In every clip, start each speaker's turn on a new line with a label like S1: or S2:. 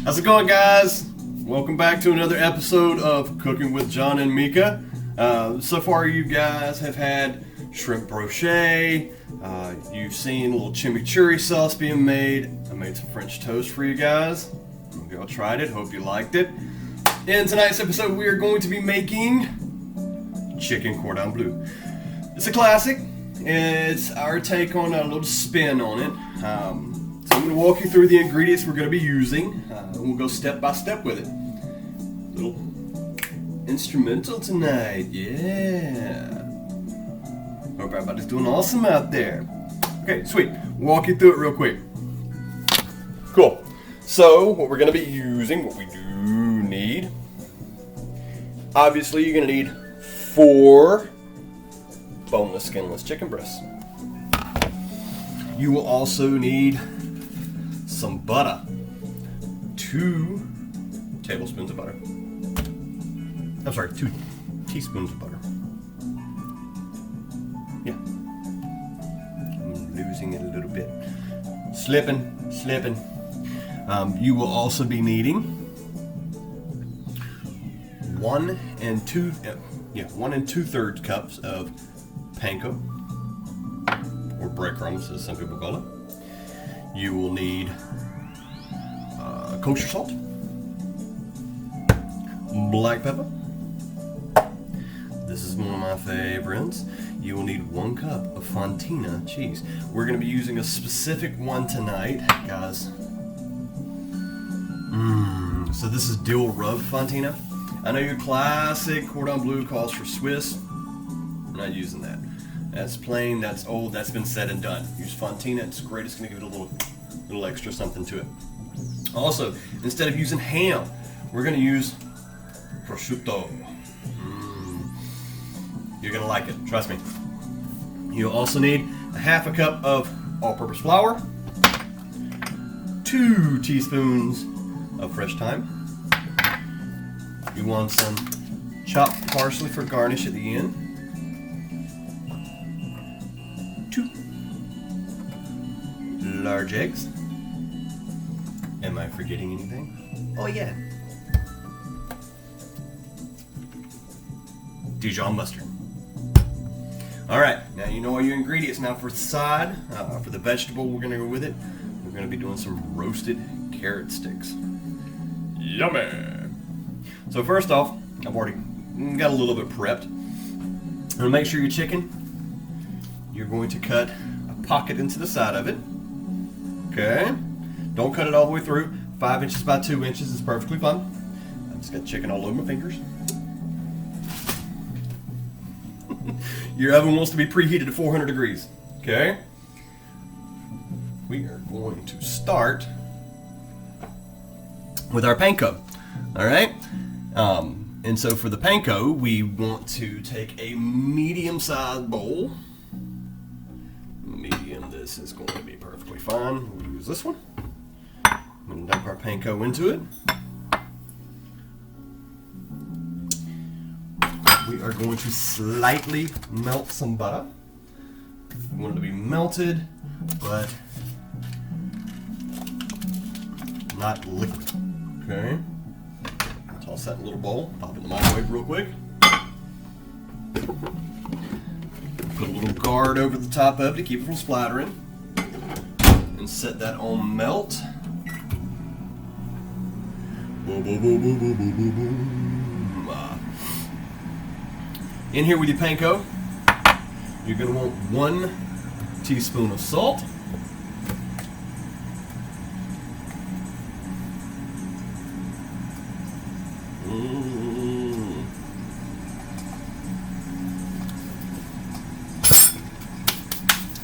S1: How's it going, guys? Welcome back to another episode of Cooking with John and Mika. So far you guys have had shrimp brochet, you've seen a little chimichurri sauce being made. I made some French toast for you guys. Hope y'all tried it, hope you liked it. In tonight's episode we are going to be making chicken cordon bleu. It's a classic. It's our take on a little spin on it. So I'm going to walk you through the ingredients we're going to be using. We'll go step by step with it. Little instrumental tonight, yeah. Hope everybody's doing awesome out there. Okay, sweet. Walk you through it real quick. Cool. So what we're going to be using, what we do need, obviously you're going to need 4 boneless, skinless chicken breasts. You will also need some butter. 2 tablespoons of butter. I'm sorry, 2 teaspoons of butter. Yeah. I'm losing it a little bit. Slipping. You will also be needing 1 2/3 cups of panko, or breadcrumbs as some people call it. You will need kosher salt, black pepper. This is one of my favorites. You will need 1 cup of fontina cheese. We're going to be using a specific one tonight, guys. So this is dill rub fontina. I know your classic cordon bleu calls for Swiss. I'm not using that. That's plain, that's old, that's been said and done. Use fontina, it's great, it's going to give it a little extra something to it. Also, instead of using ham, we're going to use prosciutto. You're going to like it, trust me. You'll also need a 1/2 cup of all-purpose flour, 2 teaspoons of fresh thyme. You want some chopped parsley for garnish at the end. 2 large eggs. Am I forgetting anything? Oh yeah. Dijon mustard. Alright, now you know all your ingredients. Now for the side, for the vegetable we're going to go with it, we're going to be doing some roasted carrot sticks. Yummy! So first off, I've already got a little bit prepped. I'm going to make sure your chicken, you're going to cut a pocket into the side of it. Okay? Don't cut it all the way through. 5 inches by 2 inches is perfectly fine. I just got chicken all over my fingers. Your oven wants to be preheated to 400 degrees. Okay? We are going to start with our panko. Alright? And so for the panko, we want to take a medium-sized bowl. Medium, this is going to be perfectly fine. We'll use this one. I'm going to dump our panko into it. We are going to slightly melt some butter. We want it to be melted, but not liquid. Okay? Toss that in a little bowl. Pop it in the microwave real quick. Put a little guard over the top of it to keep it from splattering. And set that on melt. Boom, boom, boom, boom, boom, boom, boom, boom. In here with your panko, you're going to want 1 teaspoon of salt.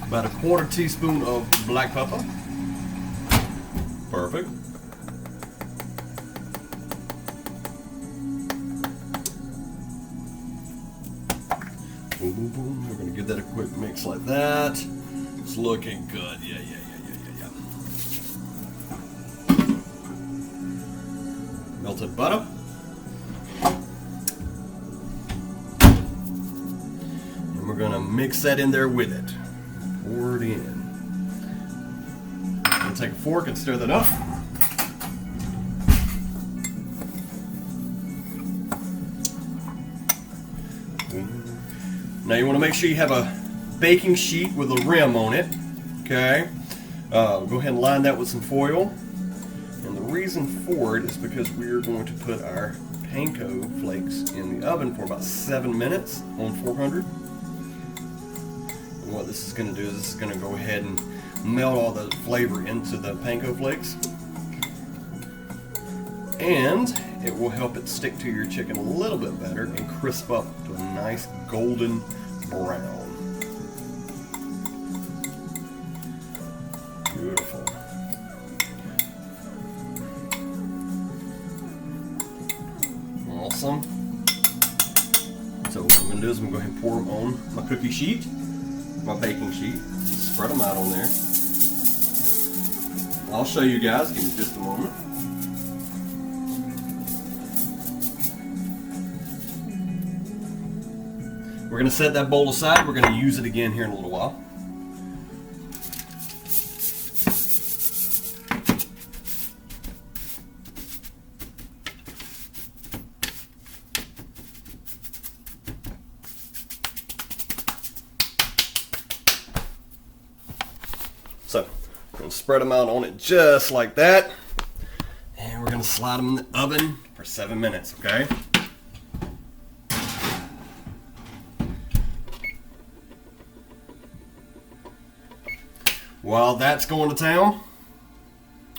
S1: About a 1/4 teaspoon of black pepper. Perfect. Boom, boom, boom. We're going to give that a quick mix like that. It's looking good. Yeah. Melted butter. And we're going to mix that in there with it. Pour it in. I'm going to take a fork and stir that up. Now you want to make sure you have a baking sheet with a rim on it. Okay. Go ahead and line that with some foil. And the reason for it is because we're going to put our panko flakes in the oven for about 7 minutes on 400. And what this is going to do is this is going to go ahead and melt all the flavor into the panko flakes. And it will help it stick to your chicken a little bit better and crisp up to a nice golden brown. Beautiful. Awesome. So what I'm going to do is I'm going to go ahead and pour them on my cookie sheet, my baking sheet. Spread them out on there. I'll show you guys. Give me just a moment. We're going to set that bowl aside. We're going to use it again here in a little while. So, we're going to spread them out on it just like that. And we're going to slide them in the oven for 7 minutes, okay? While that's going to town,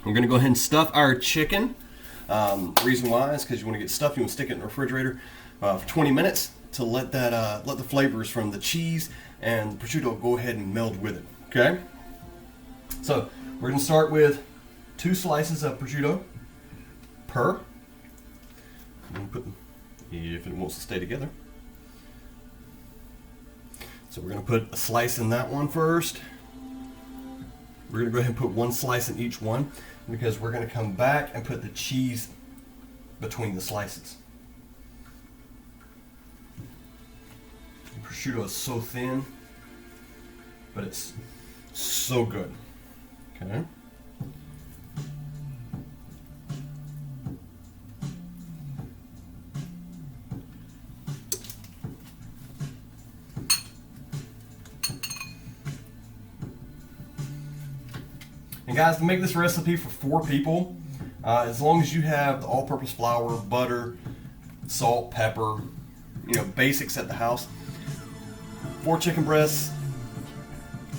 S1: we're going to go ahead and stuff our chicken. Reason why is because you want to get stuffed. You want to stick it in the refrigerator for 20 minutes to let that let the flavors from the cheese and the prosciutto go ahead and meld with it. Okay. So we're going to start with 2 slices of prosciutto per. I'm going to put if it wants to stay together. So we're going to put a slice in that one first. We're going to go ahead and put 1 slice in each one because we're going to come back and put the cheese between the slices. The prosciutto is so thin, but it's so good. Okay. And guys, to make this recipe for 4 people, as long as you have the all-purpose flour, butter, salt, pepper, basics at the house, 4 chicken breasts,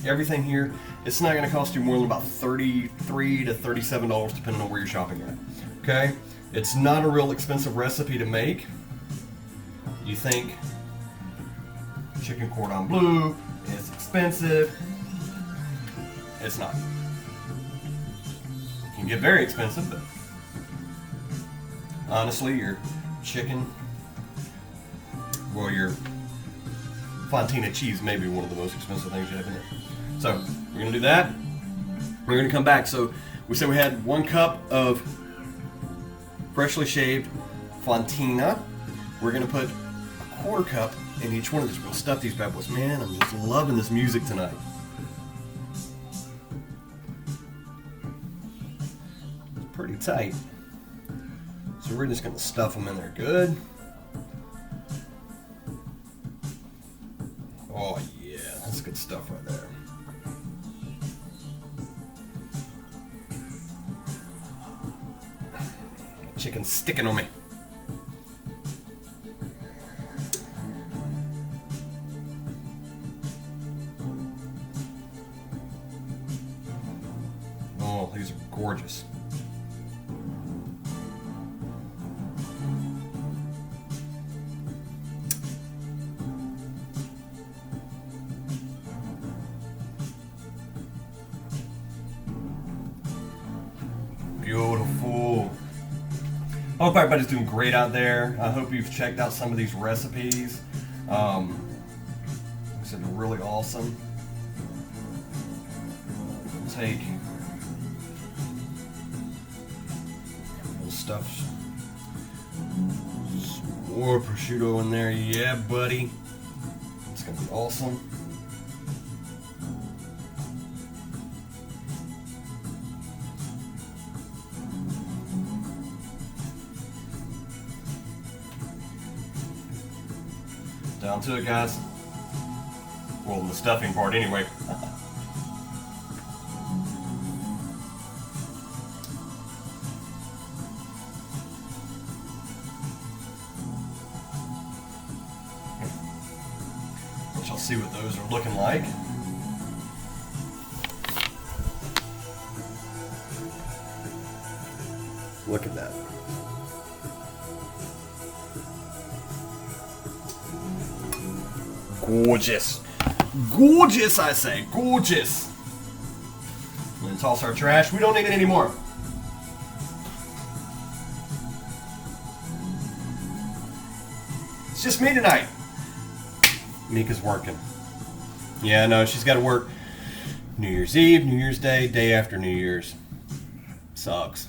S1: everything here, it's not going to cost you more than about $33 to $37 depending on where you're shopping at. Okay? It's not a real expensive recipe to make. You think chicken cordon bleu is expensive. It's not. It can get very expensive, but honestly, your chicken, well, your fontina cheese may be one of the most expensive things you have in there. So we're going to do that. We're going to come back. So we said we had 1 cup of freshly shaved fontina. We're going to put a 1/4 cup in each one of these. We're going to stuff these bad boys. Man, I'm just loving this music tonight. It's pretty tight. So we're just going to stuff them in there good. Oh yeah, that's good stuff right there. Chicken's sticking on me. Oh, these are gorgeous. Beautiful. I hope everybody's doing great out there. I hope you've checked out some of these recipes. This is really awesome. Take little stuff. Some more prosciutto in there. Yeah, buddy. It's gonna be awesome. Down to it, guys. Well, the stuffing part anyway. I'll see what those are looking like. Look at that. Gorgeous. Gorgeous, I say. Gorgeous. And then toss our trash. We don't need it anymore. It's just me tonight. Mika's working. Yeah, no, she's got to work New Year's Eve, New Year's Day, day after New Year's. Sucks.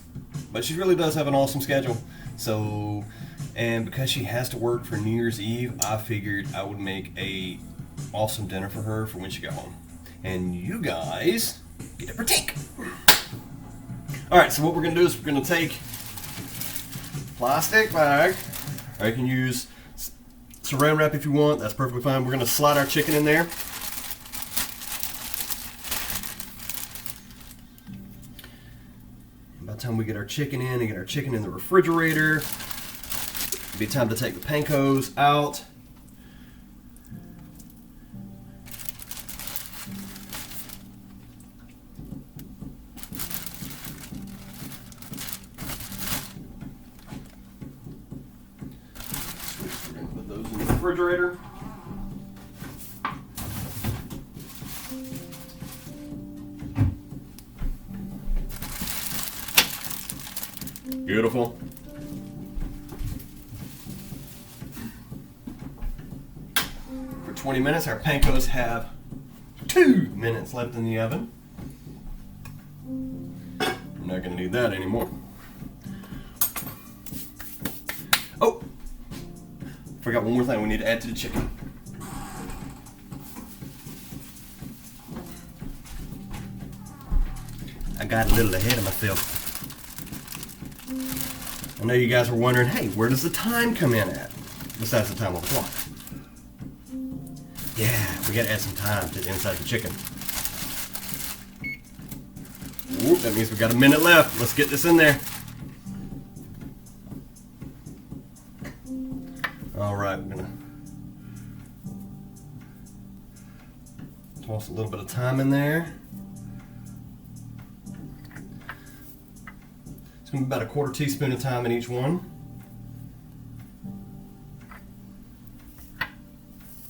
S1: But she really does have an awesome schedule. So, and because she has to work for New Year's Eve, I figured I would make a awesome dinner for her for when she got home. And you guys get to partake. Alright, so what we're going to do is we're going to take plastic bag, or you can use saran wrap if you want. That's perfectly fine. We're going to slide our chicken in there. By the time we get our chicken in and get our chicken in the refrigerator, it'll be time to take the pancos out. We're going to put those in the refrigerator. Beautiful. For 20 minutes, our pancos have 2 minutes left in the oven. We're not going to need that anymore. Oh! Forgot one more thing we need to add to the chicken. I got a little ahead of myself. I know you guys were wondering, hey, where does the time come in at? Besides the time on the clock. Yeah, we gotta add some time to the inside of the chicken. Whoop, that means we got a minute left. Let's get this in there. Alright, we're gonna toss a little bit of thyme in there. It's going to be about a 1/4 teaspoon of thyme in each one.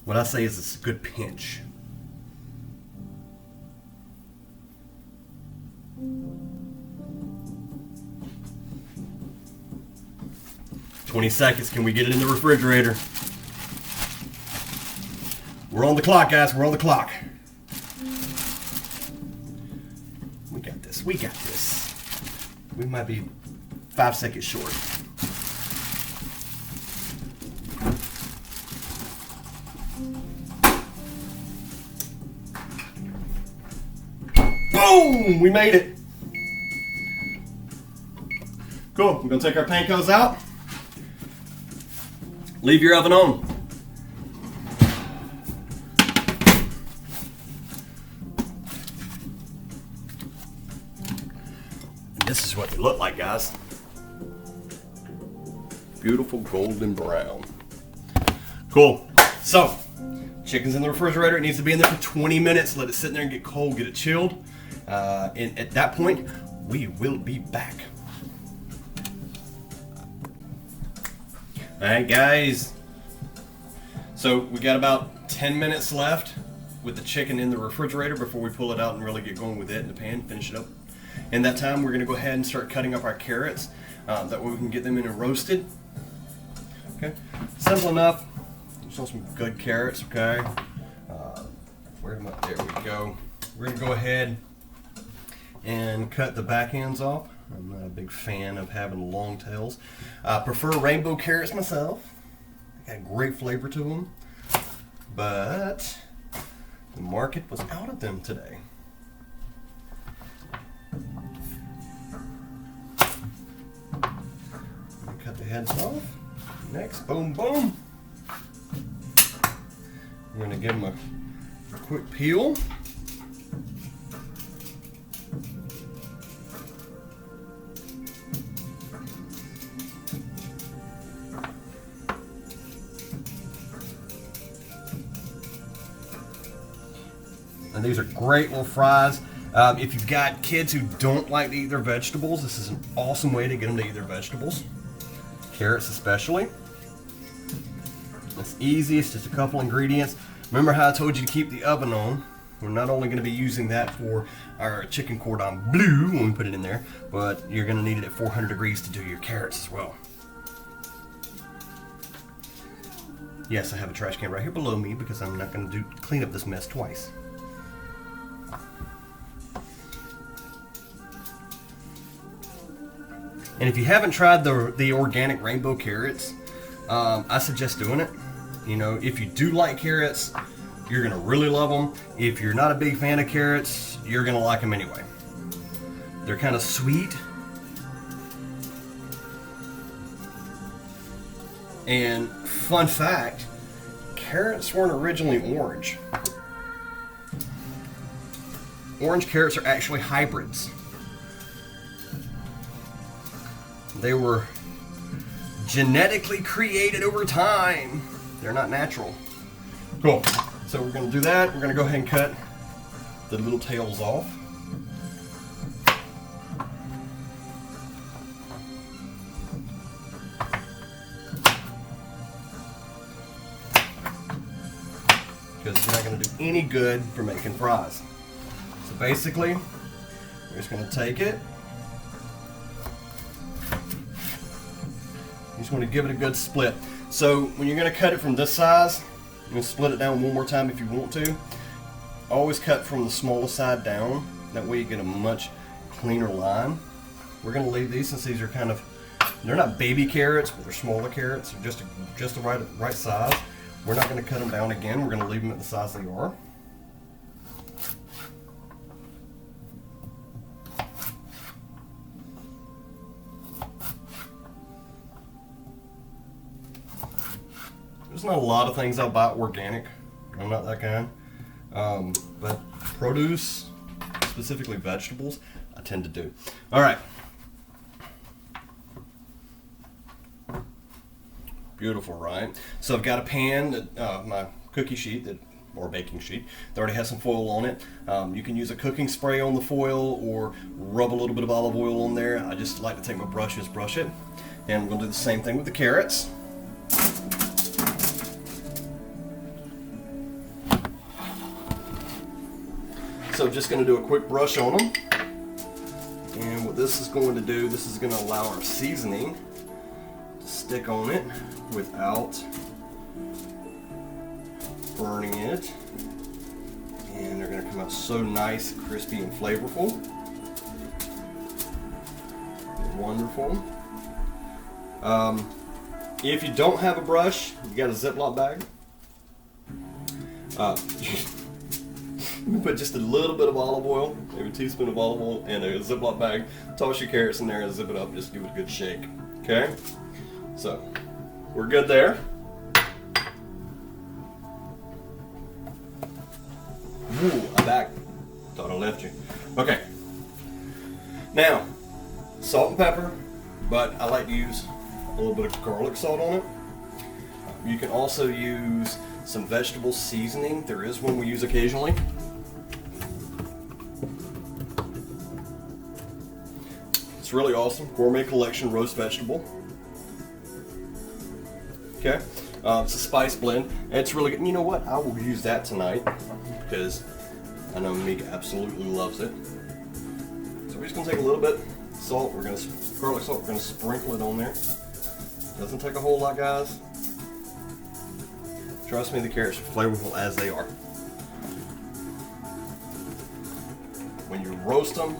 S1: What I say is it's a good pinch. "20 seconds. Can we get it in the refrigerator?" We're on the clock, guys. We're on the clock. We got this. We got this. We might be 5 seconds short. Boom! We made it. Cool. We're going to take our pancos out. Leave your oven on. This is what they look like, guys. Beautiful golden brown. Cool. So, chicken's in the refrigerator. It needs to be in there for 20 minutes. Let it sit in there and get cold, get it chilled. And at that point, we will be back. Alright, guys. So, we got about 10 minutes left with the chicken in the refrigerator before we pull it out and really get going with it in the pan, finish it up. In that time, we're going to go ahead and start cutting up our carrots. That way we can get them in and roasted. Okay, simple enough. Just some good carrots, okay? Where am I? There we go. We're going to go ahead and cut the back ends off. I'm not a big fan of having long tails. I prefer rainbow carrots myself. They got great flavor to them. But the market was out of them today. Cut the heads off. Next, boom, boom. We're going to give them a quick peel. And these are great little fries. If you've got kids who don't like to eat their vegetables, this is an awesome way to get them to eat their vegetables. Carrots especially. It's easy, it's just a couple ingredients. Remember how I told you to keep the oven on? We're not only going to be using that for our chicken cordon bleu when we put it in there, but you're going to need it at 400 degrees to do your carrots as well. Yes, I have a trash can right here below me because I'm not going to clean up this mess twice. And if you haven't tried the organic rainbow carrots, I suggest doing it. You know, if you do like carrots, you're going to really love them. If you're not a big fan of carrots, you're going to like them anyway. They're kind of sweet. And fun fact, carrots weren't originally orange. Orange carrots are actually hybrids. They were genetically created over time. They're not natural. Cool. So we're going to do that. We're going to go ahead and cut the little tails off. Because it's not going to do any good for making fries. So basically, we're just going to take it. You just want to give it a good split. So when you're going to cut it from this size, you're going to split it down one more time if you want to. Always cut from the smallest side down. That way you get a much cleaner line. We're going to leave these since these are kind of, they're not baby carrots, but they're smaller carrots. They're just the right size. We're not going to cut them down again. We're going to leave them at the size they are. There's not a lot of things I'll buy organic. I'm not that kind. But produce, specifically vegetables, I tend to do. All right. Beautiful, right? So I've got a pan, that, my cookie sheet, or baking sheet, that already has some foil on it. You can use a cooking spray on the foil or rub a little bit of olive oil on there. I just like to take my brush and brush it. And we'll do the same thing with the carrots. So just going to do a quick brush on them. And what this is going to do, this is going to allow our seasoning to stick on it without burning it. And they're going to come out so nice, crispy, and flavorful. Wonderful. If you don't have a brush, you got a Ziploc bag. You put just a little bit of olive oil, maybe a teaspoon of olive oil, in a Ziploc bag. Toss your carrots in there and zip it up. Just give it a good shake. Okay? So, we're good there. Ooh, I'm back. Thought I left you. Okay. Now, salt and pepper, but I like to use a little bit of garlic salt on it. You can also use some vegetable seasoning. There is one we use occasionally. It's really awesome. Gourmet Collection roast vegetable. Okay. It's a spice blend. And it's really good. And you know what? I will use that tonight because I know Mika absolutely loves it. So we're just going to take a little bit of salt. Garlic salt. We're going to sprinkle it on there. Doesn't take a whole lot, guys. Trust me, the carrots are flavorful as they are. When you roast them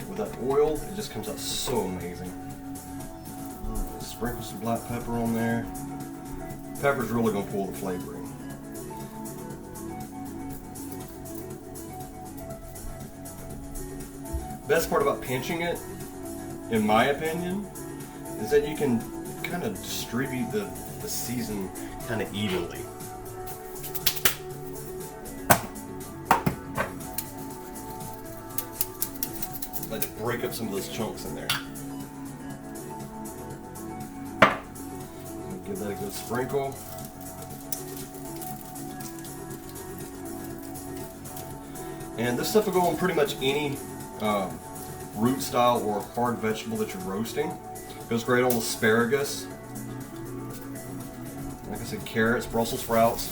S1: with that oil, it just comes out so amazing. Sprinkle some black pepper on there. Pepper's really going to pull the flavor in. Best part about pinching it, in my opinion, is that you can kind of distribute the season kind of evenly. break up some of those chunks in there. Give that a good sprinkle. And this stuff will go on pretty much any root style or hard vegetable that you're roasting. Goes great on asparagus. Like I said, carrots, Brussels sprouts.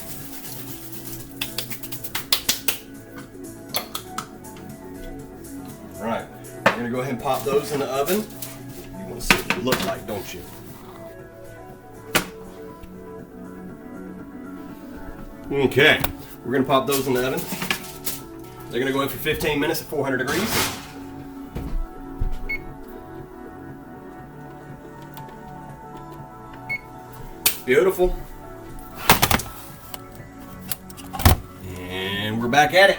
S1: Alright, we're going to go ahead and pop those in the oven. You want to see what they look like, don't you? Okay, we're going to pop those in the oven. They're going to go in for 15 minutes at 400 degrees. Beautiful. And we're back at it.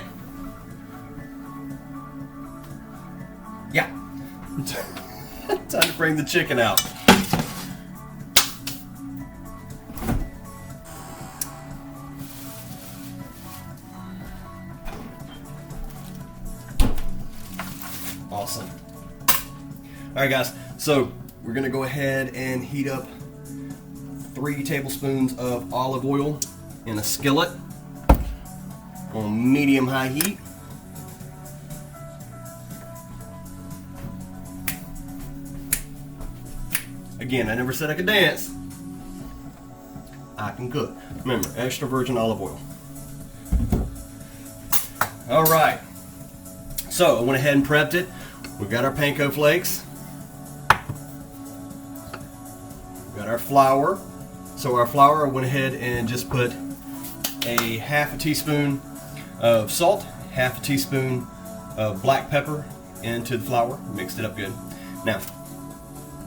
S1: Yeah. Time to bring the chicken out. Awesome. All right, guys. So we're going to go ahead and heat up 3 tablespoons of olive oil in a skillet on medium-high heat. Again, I never said I could dance. I can cook. Remember, extra virgin olive oil. All right. So I went ahead and prepped it. We've got our panko flakes. We've got our flour. So our flour, I went ahead and just put a half a teaspoon of salt, half a teaspoon of black pepper into the flour. Mixed it up good. Now,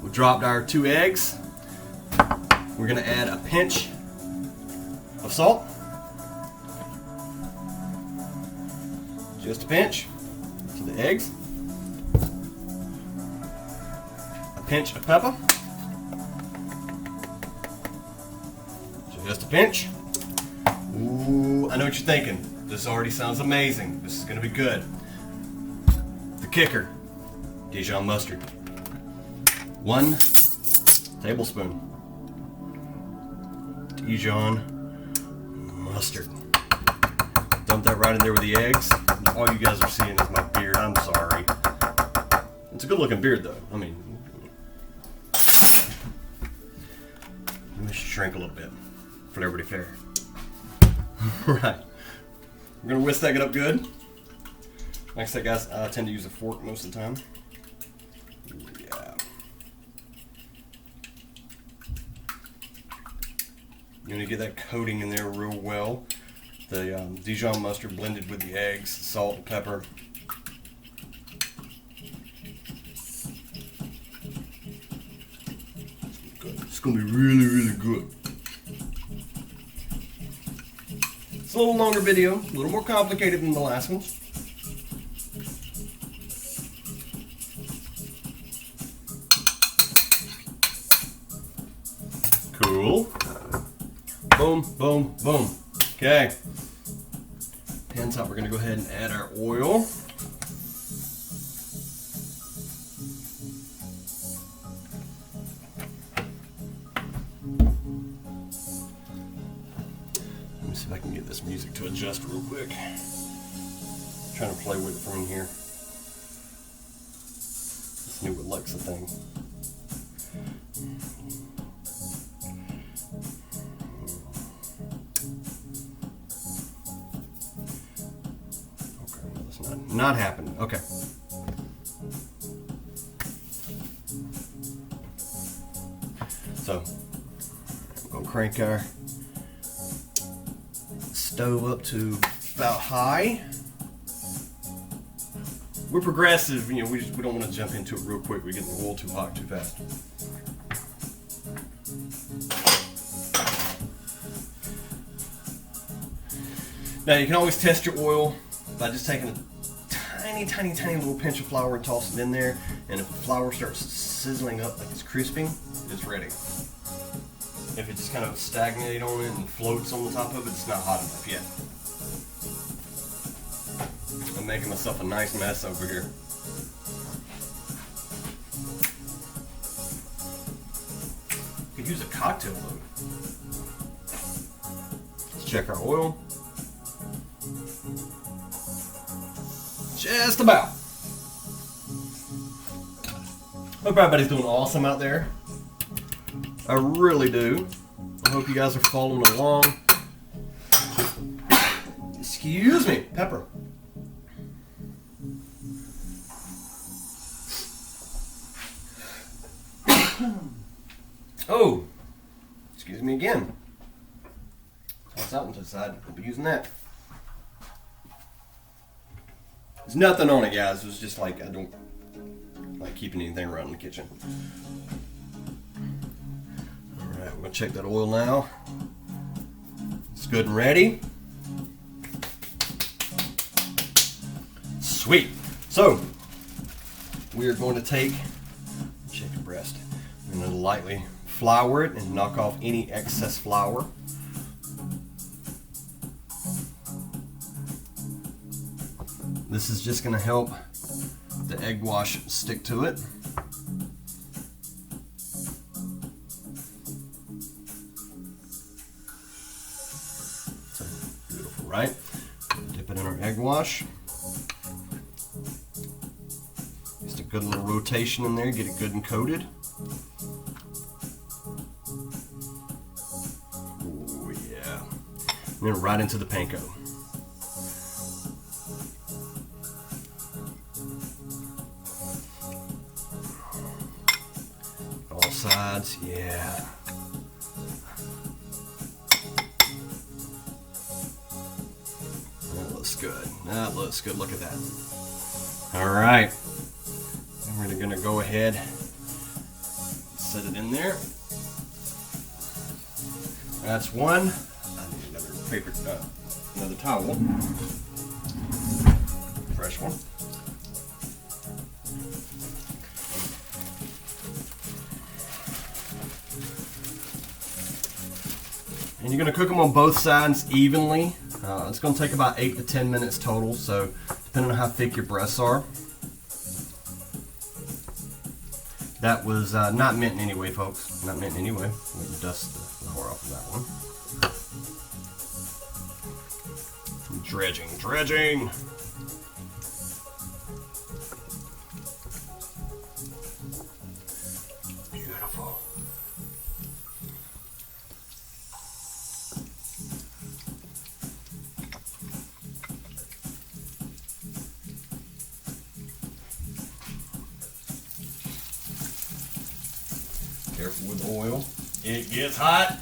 S1: we dropped our 2 eggs. We're going to add a pinch of salt. Just a pinch to the eggs. A pinch of pepper. Just a pinch. Ooh, I know what you're thinking. This already sounds amazing. This is going to be good. The kicker, Dijon mustard. 1 tablespoon. Dijon mustard. Dump that right in there with the eggs. All you guys are seeing is my beard. I'm sorry. It's a good looking beard though. I mean, let me shrink a little bit for everybody fair. Right. We're going to whisk that up good. Like I said, guys, I tend to use a fork most of the time. Yeah. You want to get that coating in there real well. The Dijon mustard blended with the eggs, salt, and pepper. Good. It's going to be really, really good. It's a little longer video, a little more complicated than the last ones. Cool. Boom, boom, boom. Okay. Pan top, we're going to go ahead and add our oil. Let me see if I can get this music to adjust real quick. I'm trying to play with it from in here. This new Alexa thing. Okay, well, that's not happening. Okay. So, I'm going to crank our stove up to about high. We're progressive, you know, we don't want to jump into it real quick. We get the oil too hot too fast. Now you can always test your oil by just taking a tiny little pinch of flour and toss it in there. And if the flour starts sizzling up like it's crisping, it's ready. If it just kind of stagnates on it and floats on the top of it, it's not hot enough yet. I'm making myself a nice mess over here. use a cocktail load. Let's check our oil. Just about. Hope everybody's doing awesome out there. I really do. I hope you guys are following along. Excuse me, pepper. Oh, excuse me again. Toss that one to the side. I'll be using that. There's nothing on it, guys. It's just like I don't like keeping anything around in the kitchen. Alright, we're going to check that oil now. It's good and ready. Sweet. So, we are going to take, check your breast, we're going to lightly flour it and knock off any excess flour. This is just going to help the egg wash stick to it. So beautiful, right? Dip it in our egg wash. Just a good little rotation in there, get it good and coated. Oh yeah. And then right into the panko. Sides, yeah. That looks good. That looks good. Look at that. All right. And we're gonna go ahead, set it in there. That's one. I need another paper, another towel. Fresh one. And you're going to cook them on both sides evenly. It's going to take about 8 to 10 minutes total, so depending on how thick your breasts are. That was not mint in any way, folks. Not mint in any way. We can dust the flour off of that one. Dredging, dredging. Beautiful. Careful with oil. It gets hot.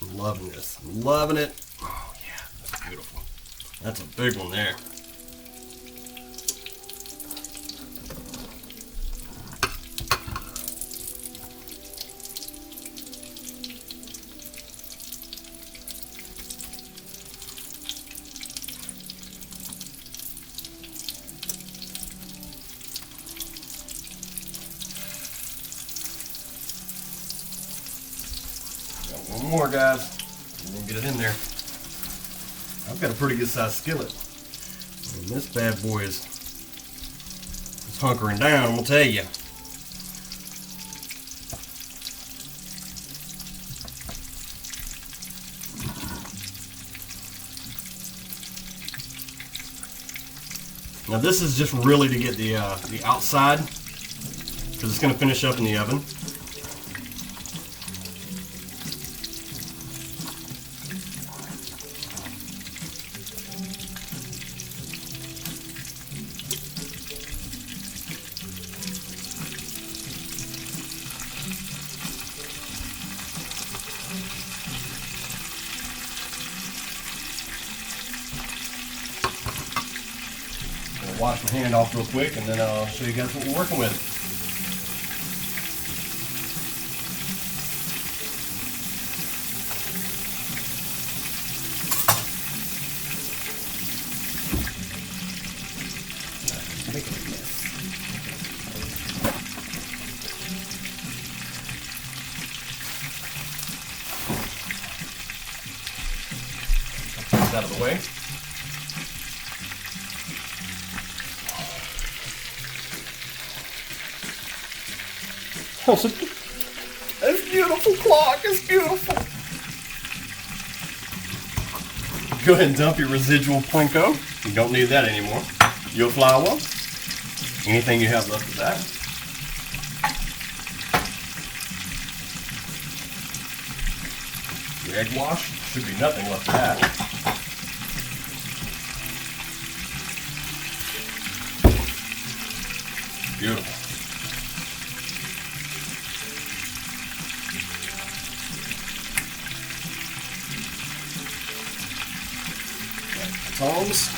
S1: I'm loving this. I'm loving it. Oh yeah, that's beautiful. That's a big one there. Got one more, guys. We're gonna get it in there. I've got a pretty good sized skillet. And this bad boy is hunkering down, I'm gonna tell you. Now this is just really to get the outside, because it's gonna finish up in the oven. Wash my hand off real quick, and then I'll show you guys what we're working with. out of the way. Oh, it's beautiful, clock. It's beautiful. Go ahead and dump your residual panko. You don't need that anymore. Your flour. Anything you have left of that. Your egg wash. Should be nothing left of that. Beautiful. Tongs.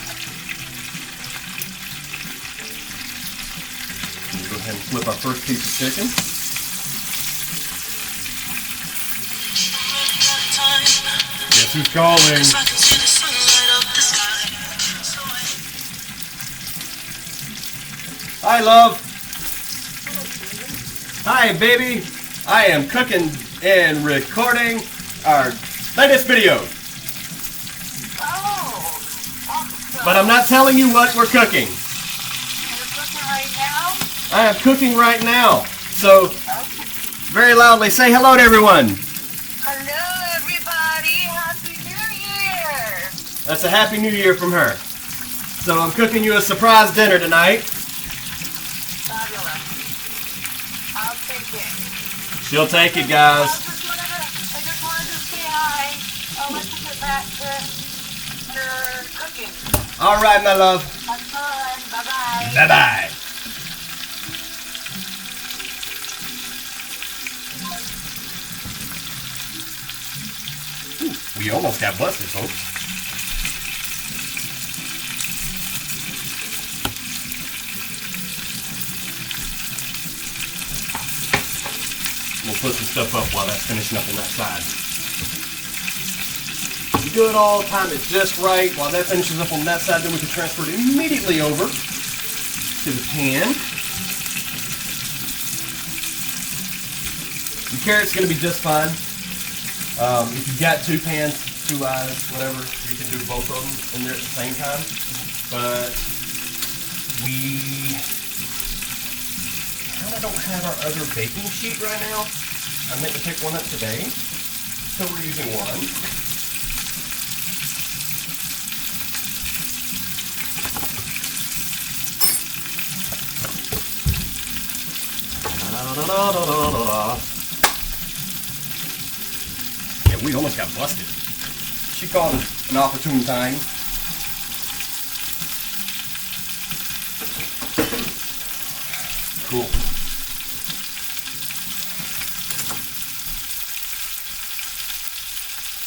S1: We'll go ahead and flip our first piece of chicken. Guess who's calling? Hi, love. Hi, baby. I am cooking and recording our latest video. But I'm not telling you what we're cooking.
S2: You're cooking right now?
S1: I am cooking right now. So, very loudly, say hello to everyone.
S2: Hello, everybody. Happy New Year.
S1: That's a Happy New Year from her. So I'm cooking you a surprise dinner tonight.
S2: Fabulous. I'll take it.
S1: She'll take it, guys.
S2: I just wanted to say hi. I'll let you get back to your cooking.
S1: All right, my love.
S2: Have fun. Bye-bye.
S1: Bye-bye. We almost got busted, folks. We'll put some stuff up while that's finishing up on that side. You do it all the time, it's just right. While that finishes up on that side, then we can transfer it immediately over to the pan. The carrot's going to be just fine. If you've got two pans, two eyes, whatever, you can do both of them in there at the same time. But we kind of don't have our other baking sheet right now. I meant to pick one up today, so we're using one. Yeah, we almost got busted. She called it an opportune time. Cool.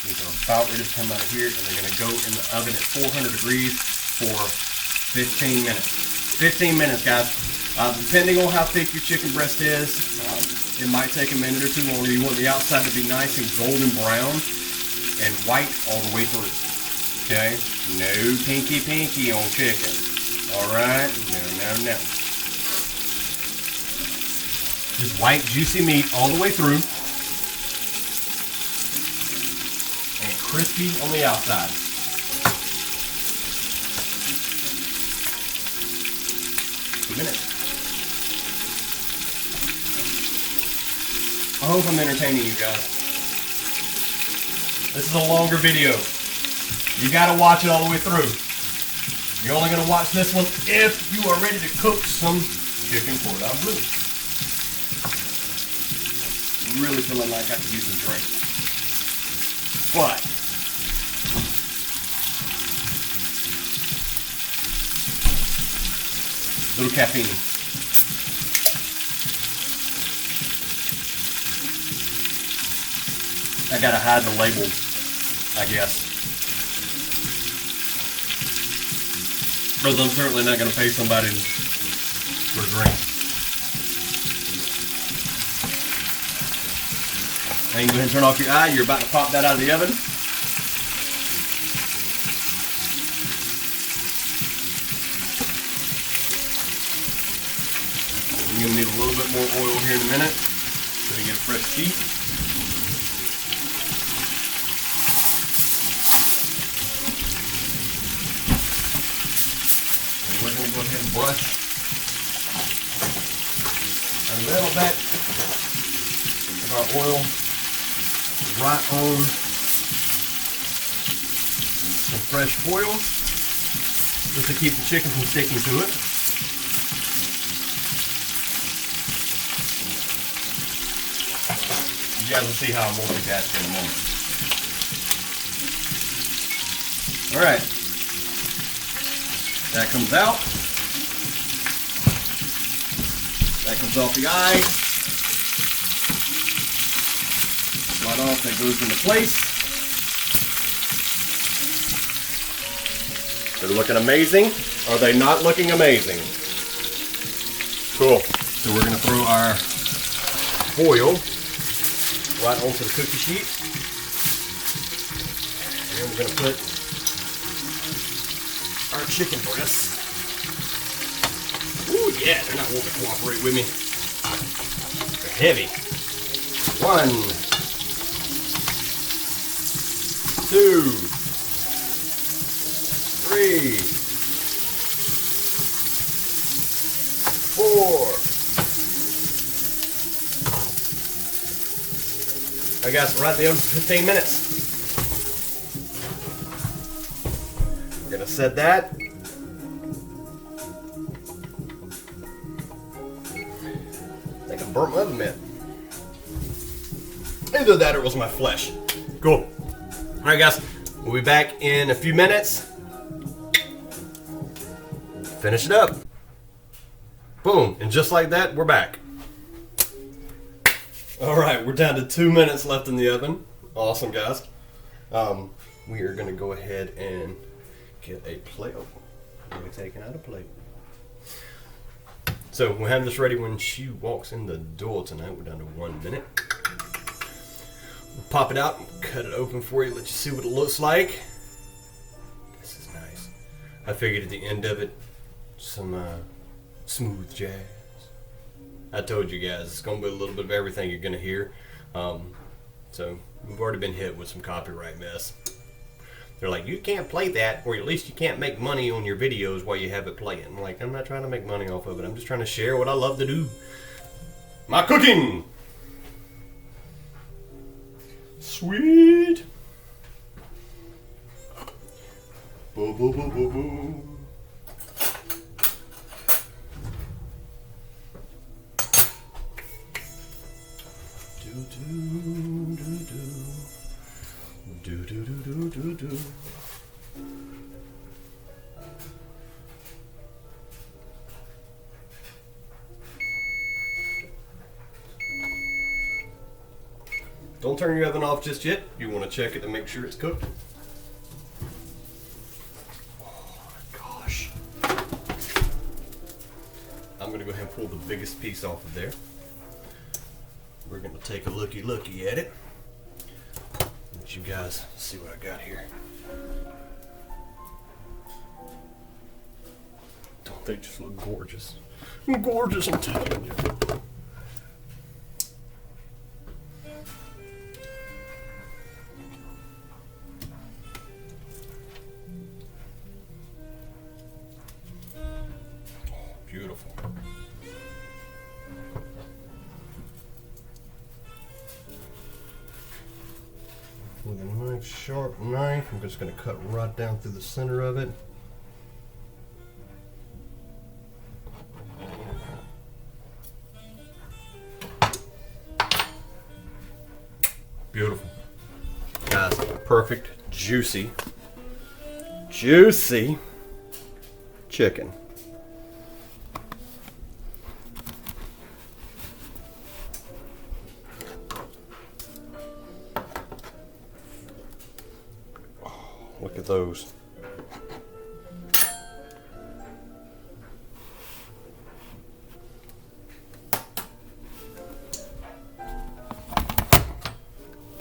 S1: These are about ready to come out of here, and they're going to go in the oven at 400 degrees for 15 minutes. 15 minutes, guys. Depending on how thick your chicken breast is, it might take a minute or two longer. You want the outside to be nice and golden brown and white all the way through. Okay? No pinky on chicken. Alright? No. Just white, juicy meat all the way through. And crispy on the outside. A minute. I hope I'm entertaining you guys. This is a longer video. You gotta watch it all the way through. You're only gonna watch this one if you are ready to cook some chicken cordon bleu. I'm really feeling like I could use a drink. But little caffeine. I gotta hide the label, I guess. Because I'm certainly not gonna pay somebody for a drink. Now you can go ahead and turn off your eye. You're about to pop that out of the oven. You're gonna need a little bit more oil here in a minute so you get a fresh sheet. go ahead and brush a little bit of our oil right on some fresh foil, just to keep the chicken from sticking to it. You guys will see how I'm multitasking in a moment. All right, that comes out. That comes off the eye. Slide off, that goes into place. They're looking amazing. Are they not looking amazing? Cool. So we're gonna throw our foil right onto the cookie sheet. And we're gonna put our chicken breasts. Ooh, yeah, they're not wanting to cooperate with me. They're heavy. 1, 2, 3, 4. I guess we're at the oven for 15 minutes. We're gonna set that. I think I burnt my oven mitt. Either that or it was my flesh. Cool. All right, guys. We'll be back in a few minutes. Finish it up. Boom. And just like that, we're back. All right, we're down to 2 minutes left in the oven. Awesome, guys. We are going to go ahead and get a plate. Oh, we're taking out a plate. So we'll have this ready when she walks in the door tonight. We're down to 1 minute. We'll pop it out, cut it open for you, let you see what it looks like. This is nice. I figured at the end of it, some smooth jazz. I told you guys, it's going to be a little bit of everything you're going to hear. So we've already been hit with some copyright mess. They're like, you can't play that, or at least you can't make money on your videos while you have it playing. I'm like, I'm not trying to make money off of it. I'm just trying to share what I love to do. My cooking! Sweet! Boo, boo, boo, boo, boo. Do, do, do, do. Do, do, do, do, do, do. Don't turn your oven off just yet. You want to check it to make sure it's cooked. Oh my gosh. I'm going to go ahead and pull the biggest piece off of there. We're going to take a looky at it. Let you guys see what I got here. Don't they just look gorgeous? Gorgeous, I'm telling you. Beautiful. With a nice sharp knife, I'm just going to cut right down through the center of it. Beautiful. Guys, perfect, juicy chicken. Look at those.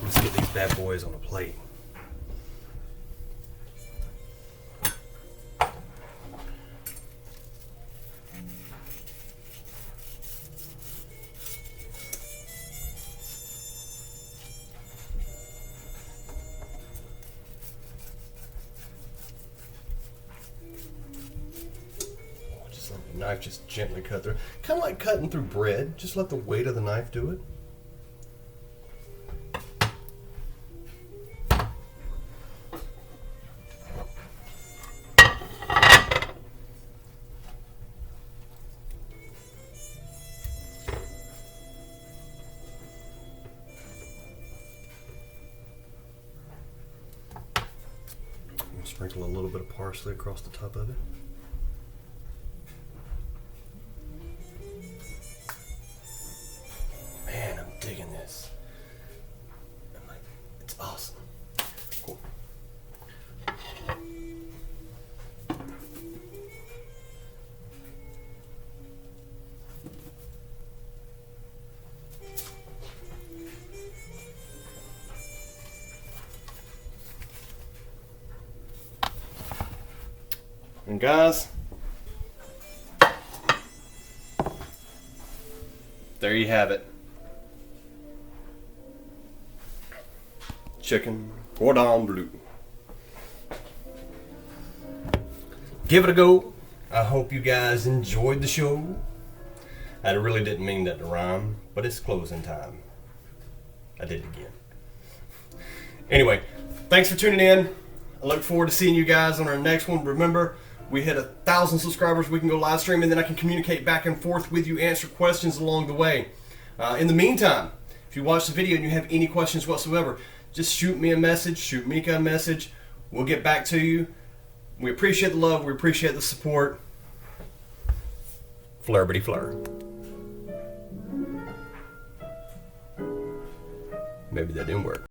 S1: Let's get these bad boys on a plate. knife just gently cut through. Kind of like cutting through bread. Just let the weight of the knife do it. Sprinkle a little bit of parsley across the top of it. Man, I'm digging this. It's awesome. Cool. And guys, there you have it. Chicken cordon bleu. Give it a go. I hope you guys enjoyed the show. I really didn't mean that to rhyme, but it's closing time. I did it again. Anyway, thanks for tuning in. I look forward to seeing you guys on our next one. Remember, we hit 1,000 subscribers, we can go live stream, and then I can communicate back and forth with you, answer questions along the way. In the meantime, if you watch the video and you have any questions whatsoever, just shoot me a message, shoot Mika a message. We'll get back to you. We appreciate the love, we appreciate the support. Flurbidy flur. Maybe that didn't work.